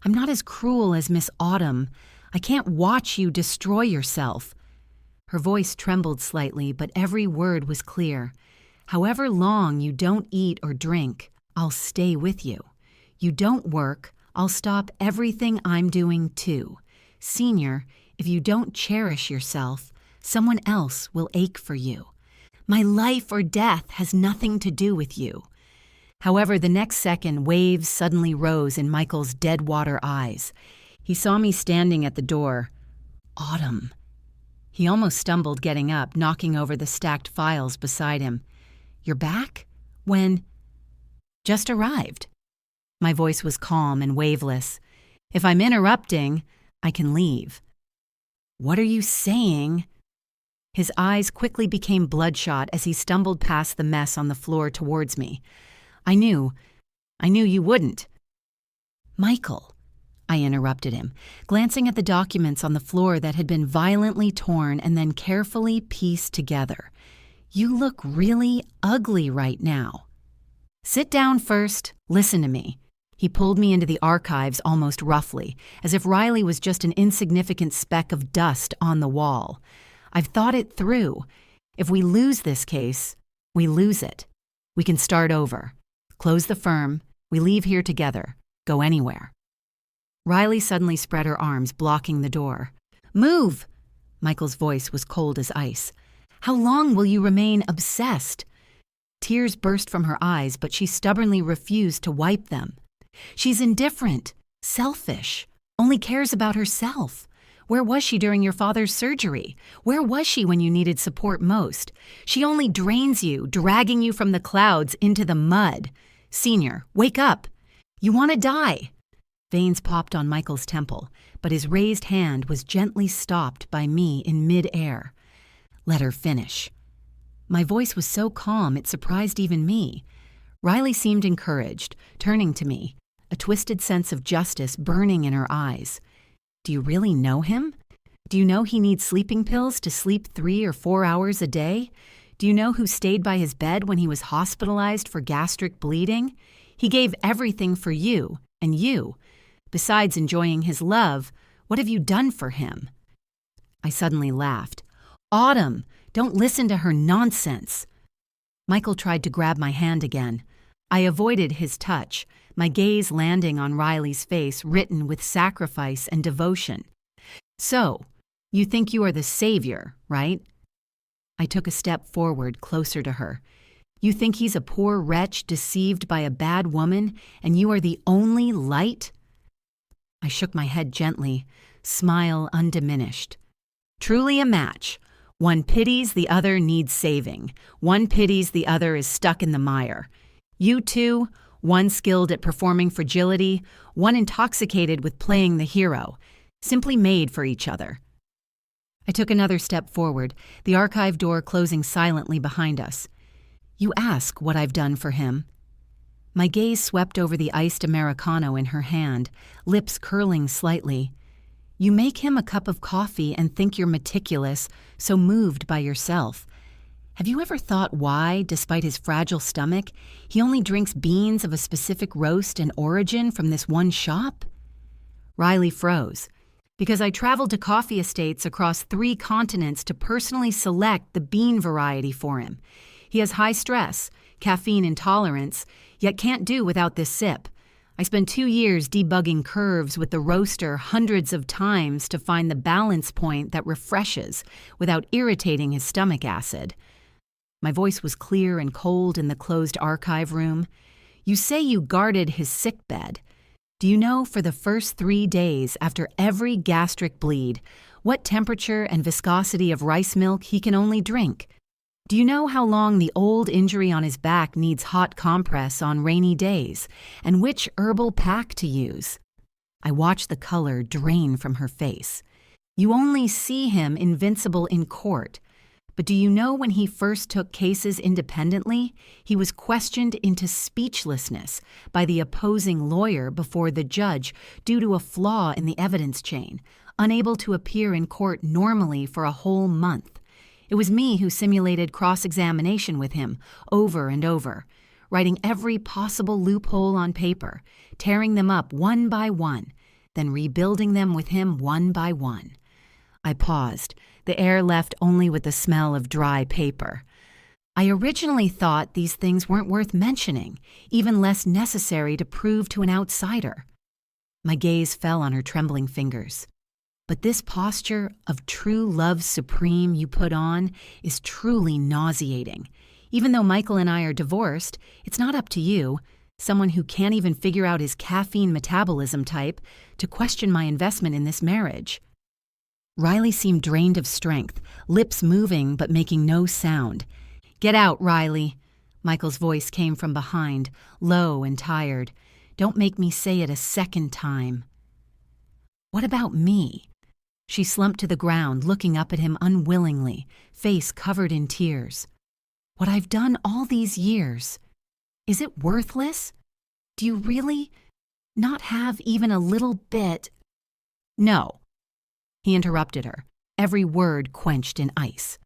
I'm not as cruel as Miss Autumn. I can't watch you destroy yourself. Her voice trembled slightly, but every word was clear. However long you don't eat or drink, I'll stay with you. You don't work, I'll stop everything I'm doing too. Senior, if you don't cherish yourself, someone else will ache for you. My life or death has nothing to do with you. However, the next second, waves suddenly rose in Michael's dead-water eyes. He saw me standing at the door. Autumn. He almost stumbled getting up, knocking over the stacked files beside him. You're back? When? Just arrived. My voice was calm and waveless. If I'm interrupting, I can leave. What are you saying? His eyes quickly became bloodshot as he stumbled past the mess on the floor towards me. I knew you wouldn't. Michael, I interrupted him, glancing at the documents on the floor that had been violently torn and then carefully pieced together. You look really ugly right now. Sit down first, listen to me. He pulled me into the archives almost roughly, as if Riley was just an insignificant speck of dust on the wall. I've thought it through. If we lose this case, we lose it. We can start over. Close the firm. We leave here together. Go anywhere. Riley suddenly spread her arms, blocking the door. Move! Michael's voice was cold as ice. How long will you remain obsessed? Tears burst from her eyes, but she stubbornly refused to wipe them. She's indifferent, selfish, only cares about herself. Where was she during your father's surgery? Where was she when you needed support most? She only drains you, dragging you from the clouds into the mud. Senior, wake up. You want to die. Veins popped on Michael's temple, but his raised hand was gently stopped by me in mid-air. Let her finish. My voice was so calm it surprised even me. Riley seemed encouraged, turning to me, a twisted sense of justice burning in her eyes. Do you really know him? Do you know he needs sleeping pills to sleep 3 or 4 hours a day? Do you know who stayed by his bed when he was hospitalized for gastric bleeding? He gave everything for you, and you. Besides enjoying his love, what have you done for him? I suddenly laughed. Autumn, don't listen to her nonsense. Michael tried to grab my hand again. I avoided his touch, my gaze landing on Riley's face written with sacrifice and devotion. So, you think you are the savior, right? I took a step forward, closer to her. You think he's a poor wretch deceived by a bad woman, and you are the only light? I shook my head gently, smile undiminished. Truly a match. One pities, the other needs saving. One pities, the other is stuck in the mire. You two, one skilled at performing fragility, one intoxicated with playing the hero, simply made for each other. I took another step forward, the archive door closing silently behind us. You ask what I've done for him. My gaze swept over the iced Americano in her hand, lips curling slightly. You make him a cup of coffee and think you're meticulous, so moved by yourself. Have you ever thought why, despite his fragile stomach, he only drinks beans of a specific roast and origin from this one shop? Riley froze. Because I traveled to coffee estates across 3 continents to personally select the bean variety for him. He has high stress, caffeine intolerance, yet can't do without this sip. I spent 2 years debugging curves with the roaster hundreds of times to find the balance point that refreshes without irritating his stomach acid. My voice was clear and cold in the closed archive room. You say you guarded his sickbed. Do you know for the first 3 days after every gastric bleed, what temperature and viscosity of rice milk he can only drink? Do you know how long the old injury on his back needs hot compress on rainy days, and which herbal pack to use? I watched the color drain from her face. You only see him invincible in court. But do you know when he first took cases independently, he was questioned into speechlessness by the opposing lawyer before the judge due to a flaw in the evidence chain, unable to appear in court normally for a whole month? It was me who simulated cross-examination with him over and over, writing every possible loophole on paper, tearing them up one by one, then rebuilding them with him one by one. I paused, the air left only with the smell of dry paper. I originally thought these things weren't worth mentioning, even less necessary to prove to an outsider. My gaze fell on her trembling fingers. But this posture of true love supreme you put on is truly nauseating. Even though Michael and I are divorced, it's not up to you, someone who can't even figure out his caffeine metabolism type, to question my investment in this marriage. Riley seemed drained of strength, lips moving but making no sound. "Get out, Riley." Michael's voice came from behind, low and tired. "Don't make me say it a second time." "What about me?" She slumped to the ground, looking up at him unwillingly, face covered in tears. "What I've done all these years, is it worthless? Do you really not have even a little bit—" "No," he interrupted her, every word quenched in ice.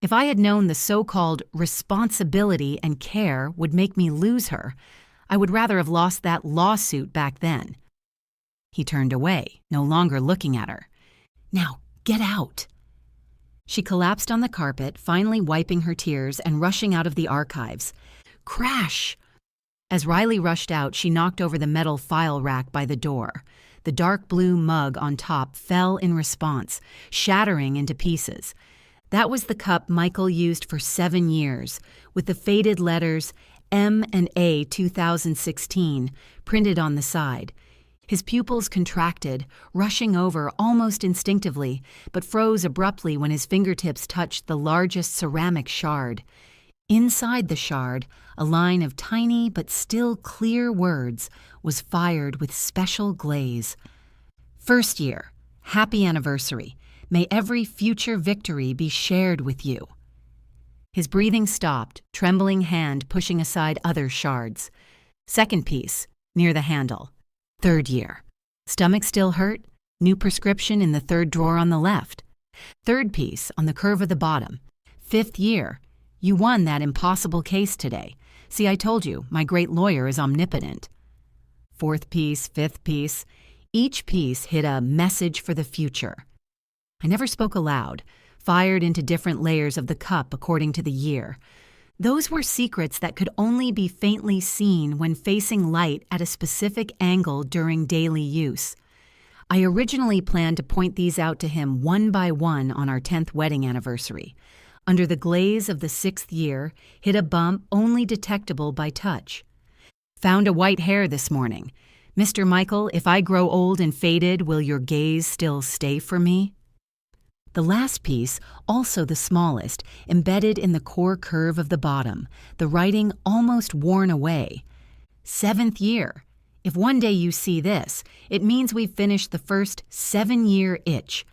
"If I had known the so-called responsibility and care would make me lose her, I would rather have lost that lawsuit back then." He turned away, no longer looking at her. "Now, get out." She collapsed on the carpet, finally wiping her tears and rushing out of the archives. Crash! As Riley rushed out, she knocked over the metal file rack by the door. The dark blue mug on top fell in response, shattering into pieces. That was the cup Michael used for 7 years, with the faded letters M&A 2016 printed on the side. His pupils contracted, rushing over almost instinctively, but froze abruptly when his fingertips touched the largest ceramic shard. Inside the shard, a line of tiny but still clear words was fired with special glaze. "First year, happy anniversary. May every future victory be shared with you." His breathing stopped, trembling hand pushing aside other shards. Second piece, near the handle. Third year. Stomach still hurt? New prescription in the third drawer on the left. Third piece on the curve of the bottom. Fifth year. You won that impossible case today. See, I told you, my great lawyer is omnipotent. Fourth piece, fifth piece. Each piece hid a message for the future. I never spoke aloud, fired into different layers of the cup according to the year. Those were secrets that could only be faintly seen when facing light at a specific angle during daily use. I originally planned to point these out to him one by one on our 10th wedding anniversary. Under the glaze of the 6th year, hid a bump only detectable by touch. "Found a white hair this morning. Mr. Michael, if I grow old and faded, will your gaze still stay for me?" The last piece, also the smallest, embedded in the core curve of the bottom, the writing almost worn away. 7th year. If one day you see this, it means we've finished the first 7-year itch.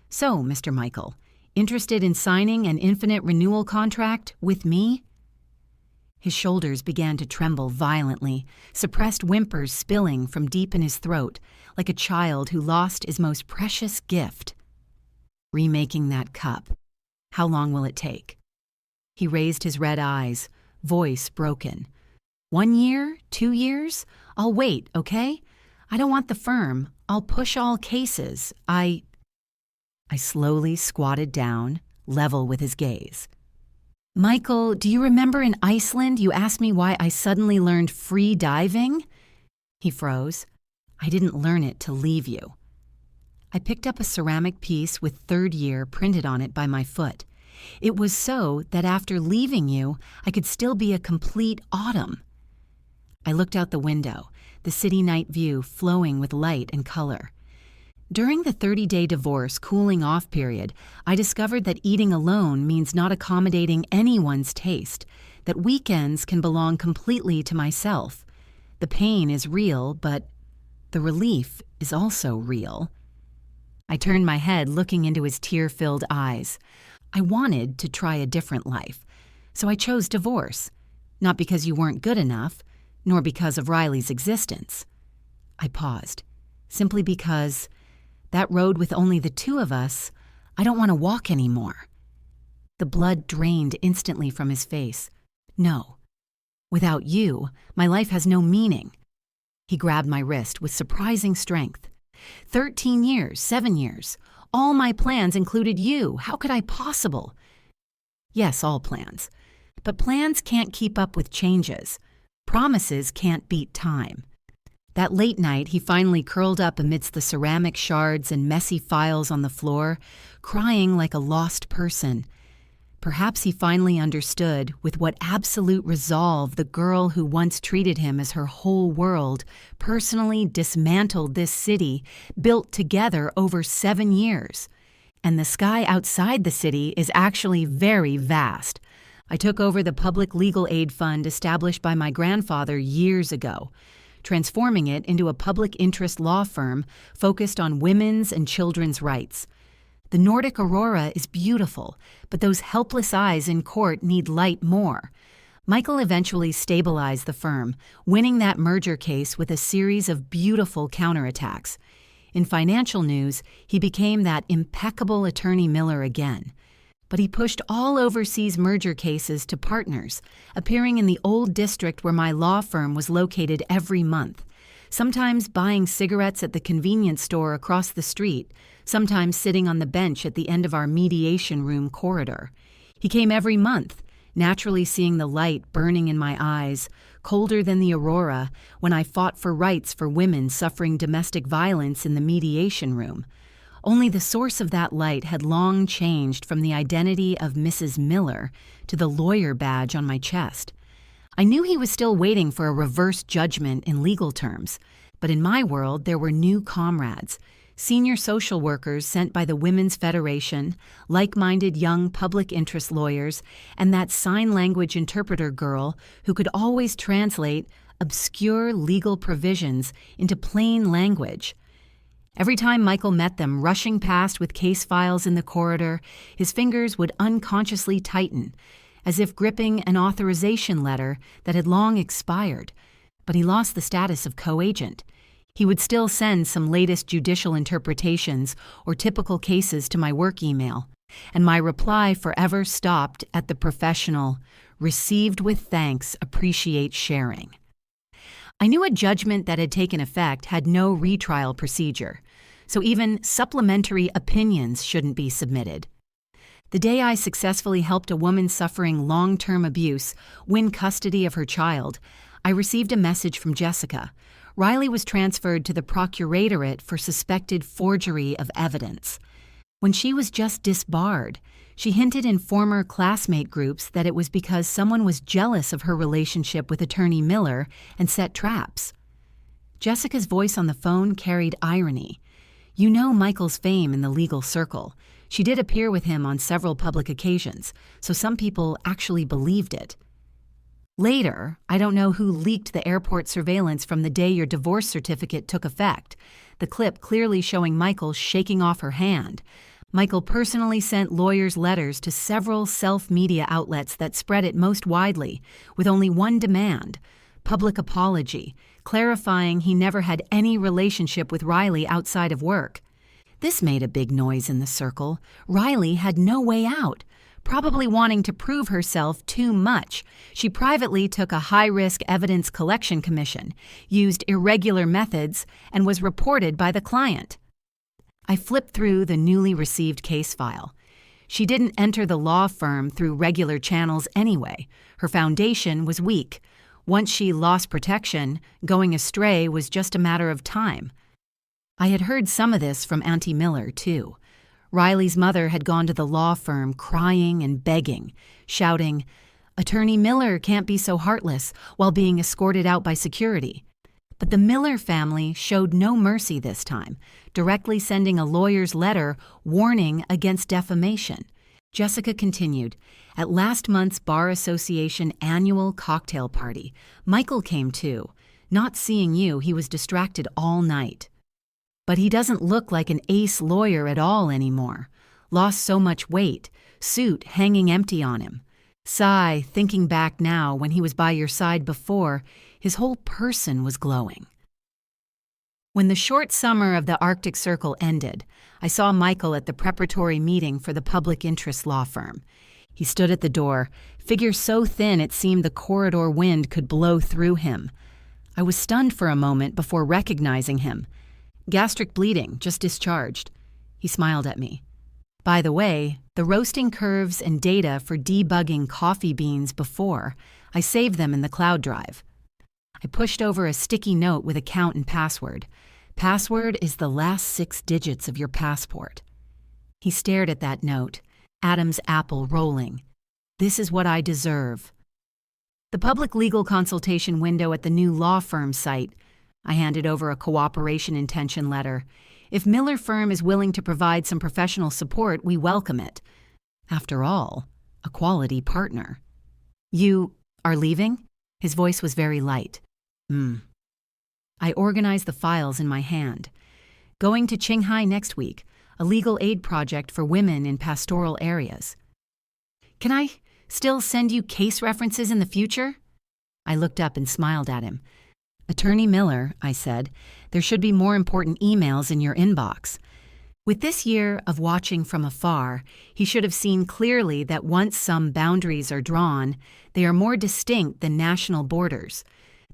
So, Mr. Michael, interested in signing an infinite renewal contract with me? His shoulders began to tremble violently, suppressed whimpers spilling from deep in his throat, like a child who lost his most precious gift. Remaking that cup. How long will it take? He raised his red eyes, voice broken. 1 year? 2 years? I'll wait, okay? I don't want the firm. I'll push all cases. I slowly squatted down, level with his gaze. Michael, do you remember in Iceland you asked me why I suddenly learned free diving? He froze. I didn't learn it to leave you. I picked up a ceramic piece with 3rd year printed on it by my foot. It was so that after leaving you, I could still be a complete autumn. I looked out the window, the city night view flowing with light and color. During the 30-day divorce cooling-off period, I discovered that eating alone means not accommodating anyone's taste, that weekends can belong completely to myself. The pain is real, but the relief is also real. I turned my head, looking into his tear-filled eyes. I wanted to try a different life, so I chose divorce, not because you weren't good enough, nor because of Riley's existence. I paused, simply because that road with only the 2 of us, I don't want to walk anymore. The blood drained instantly from his face. No. Without you, my life has no meaning. He grabbed my wrist with surprising strength. 13 years, 7 years. All my plans included you. How could I possible? Yes, all plans. But plans can't keep up with changes. Promises can't beat time. That late night, he finally curled up amidst the ceramic shards and messy files on the floor, crying like a lost person. Perhaps he finally understood with what absolute resolve the girl who once treated him as her whole world personally dismantled this city, built together over 7 years. And the sky outside the city is actually very vast. I took over the public legal aid fund established by my grandfather years ago, transforming it into a public interest law firm focused on women's and children's rights. The Nordic aurora is beautiful, but those helpless eyes in court need light more. Michael eventually stabilized the firm, winning that merger case with a series of beautiful counterattacks. In financial news, he became that impeccable attorney Miller again. But he pushed all overseas merger cases to partners, appearing in the old district where my law firm was located every month, sometimes buying cigarettes at the convenience store across the street, sometimes sitting on the bench at the end of our mediation room corridor. He came every month, naturally seeing the light burning in my eyes, colder than the aurora, when I fought for rights for women suffering domestic violence in the mediation room. Only the source of that light had long changed from the identity of Mrs. Miller to the lawyer badge on my chest. I knew he was still waiting for a reverse judgment in legal terms, but in my world there were new comrades, senior social workers sent by the Women's Federation, like-minded young public interest lawyers, and that sign language interpreter girl who could always translate obscure legal provisions into plain language. Every time Michael met them rushing past with case files in the corridor, his fingers would unconsciously tighten, as if gripping an authorization letter that had long expired. But he lost the status of co-agent. He would still send some latest judicial interpretations or typical cases to my work email, and my reply forever stopped at the professional, "Received with thanks, appreciate sharing." I knew a judgment that had taken effect had no retrial procedure, so even supplementary opinions shouldn't be submitted. The day I successfully helped a woman suffering long-term abuse win custody of her child, I received a message from Jessica. Riley was transferred to the procuratorate for suspected forgery of evidence. When she was just disbarred, she hinted in former classmate groups that it was because someone was jealous of her relationship with attorney Miller and set traps. Jessica's voice on the phone carried irony. You know Michael's fame in the legal circle. She did appear with him on several public occasions, so some people actually believed it. Later, I don't know who leaked the airport surveillance from the day your divorce certificate took effect, the clip clearly showing Michael shaking off her hand. Michael personally sent lawyers' letters to several self-media outlets that spread it most widely, with only one demand: public apology, clarifying he never had any relationship with Riley outside of work. This made a big noise in the circle. Riley had no way out. Probably wanting to prove herself too much, she privately took a high-risk evidence collection commission, used irregular methods, and was reported by the client. I flipped through the newly received case file. She didn't enter the law firm through regular channels anyway. Her foundation was weak. Once she lost protection, going astray was just a matter of time. I had heard some of this from Auntie Miller, too. Riley's mother had gone to the law firm crying and begging, shouting, "Attorney Miller can't be so heartless," while being escorted out by security. But the Miller family showed no mercy this time, directly sending a lawyer's letter warning against defamation. Jessica continued, "At last month's Bar Association annual cocktail party, Michael came too. Not seeing you, he was distracted all night. But he doesn't look like an ace lawyer at all anymore. Lost so much weight, suit hanging empty on him. Sigh, thinking back now when he was by your side before, his whole person was glowing." When the short summer of the Arctic Circle ended, I saw Michael at the preparatory meeting for the public interest law firm. He stood at the door, figure so thin it seemed the corridor wind could blow through him. I was stunned for a moment before recognizing him. "Gastric bleeding, just discharged." He smiled at me. "By the way, the roasting curves and data for debugging coffee beans before, I saved them in the cloud drive." I pushed over a sticky note with account and password. Password is the last 6 digits of your passport. He stared at that note, Adam's apple rolling. This is what I deserve. The public legal consultation window at the new law firm site. I handed over a cooperation intention letter. If Miller Firm is willing to provide some professional support, we welcome it. After all, a quality partner. "You are leaving?" His voice was very light. I organized the files in my hand. "Going to Qinghai next week, a legal aid project for women in pastoral areas." "Can I still send you case references in the future?" I looked up and smiled at him. "Attorney Miller," I said, "there should be more important emails in your inbox." With this year of watching from afar, he should have seen clearly that once some boundaries are drawn, they are more distinct than national borders.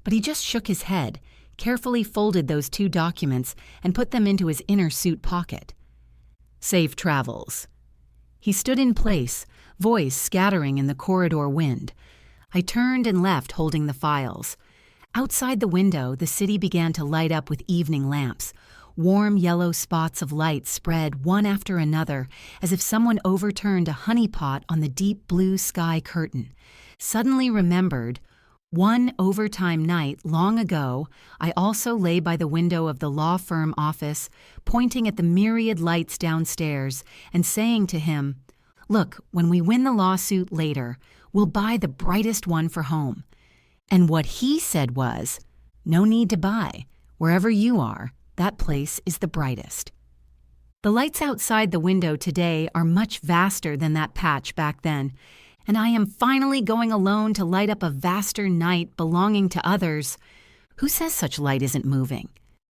But he just shook his head, carefully folded those 2 documents, and put them into his inner suit pocket. "Safe travels." He stood in place, voice scattering in the corridor wind. I turned and left holding the files. Outside the window, the city began to light up with evening lamps. Warm yellow spots of light spread one after another, as if someone overturned a honeypot on the deep blue sky curtain. Suddenly remembered, one overtime night long ago, I also lay by the window of the law firm office, pointing at the myriad lights downstairs and saying to him, "Look, when we win the lawsuit later, we'll buy the brightest one for home." And what he said was, "No need to buy. Wherever you are, that place is the brightest." The lights outside the window today are much vaster than that patch back then, and I am finally going alone to light up a vaster night belonging to others. Who says such light isn't moving?